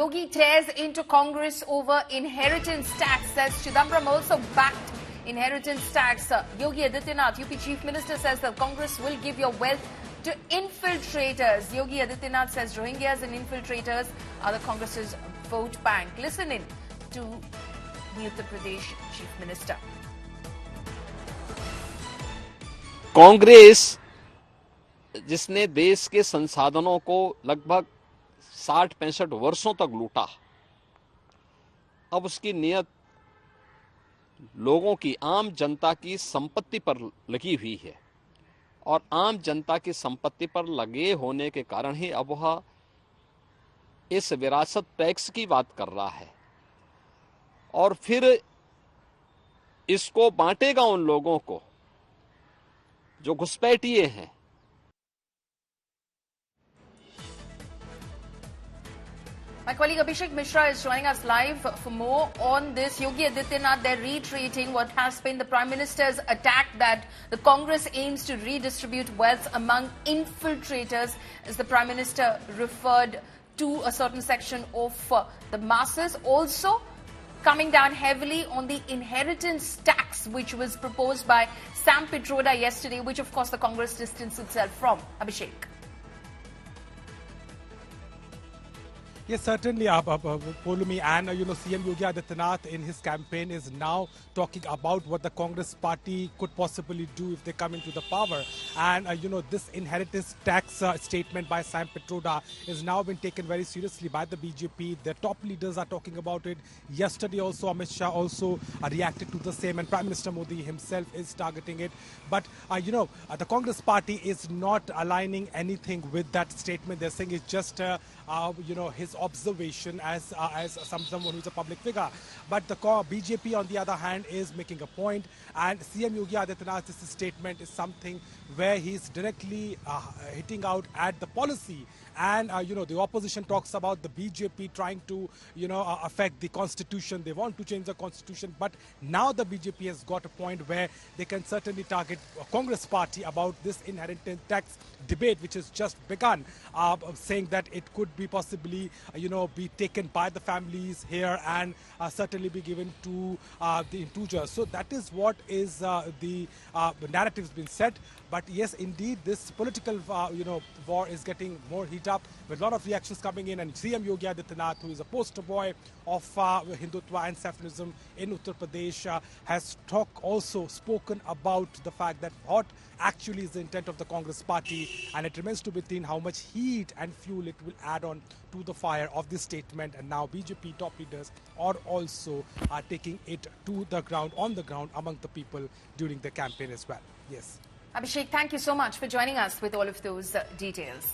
Yogi tears into Congress over inheritance tax, says Chidambaram also backed inheritance tax. Yogi Adityanath, UP Chief Minister, says that Congress will give your wealth to infiltrators. Yogi Adityanath says Rohingyas and infiltrators are the Congress's vote bank. Listen in to the Uttar Pradesh Chief Minister. Congress जिसने देश के संसाधनों को लगभग 60-65 वर्षों तक लूटा, अब उसकी नियत लोगों की, आम जनता की संपत्ति पर लगी हुई है और आम जनता की संपत्ति पर लगे होने के कारण ही अब वह इस विरासत टैक्स की बात कर रहा है और फिर इसको बांटेगा उन लोगों को जो घुसपैठिए हैं। My colleague Abhishek Mishra is joining us live for more on this. Yogi Adityanath, they're retreating what has been the Prime Minister's attack that the Congress aims to redistribute wealth among infiltrators, as the Prime Minister referred to a certain section of the masses. Also coming down heavily on the inheritance tax, which was proposed by Sam Pitroda yesterday, which of course the Congress distanced itself from. Abhishek. Yes, certainly, Poulami, and CM Yogi Adityanath in his campaign is now talking about what the Congress party could possibly do if they come into the power. And, this inheritance tax statement by Sam Pitroda is now been taken very seriously by the BJP. The top leaders are talking about it. Yesterday also, Amit Shah also reacted to the same, and Prime Minister Modi himself is targeting it. But, the Congress party is not aligning anything with that statement. They're saying it's just, his observation as someone who's a public figure. But the BJP, on the other hand, is making a point, and CM Yogi Adityanath's statement is something where he's directly hitting out at the policy. And, the opposition talks about the BJP trying to, affect the constitution. They want to change the constitution. But now the BJP has got a point where they can certainly target a Congress party about this inheritance tax debate, which has just begun, saying that it could be possibly, be taken by the families here and certainly be given to the intruders. So that is what is the narrative has been set. But yes, indeed, this political, war is getting more heat up with a lot of reactions coming in. And CM Yogi Adityanath, who is a poster boy of Hindutva and Saffronism in Uttar Pradesh, has also spoken about the fact that what actually is the intent of the Congress party, and it remains to be seen how much heat and fuel it will add on to the fire of this statement. And now BJP top leaders are also taking it to the ground, on the ground among the people during the campaign as well. Yes. Abhishek, thank you so much for joining us with all of those details.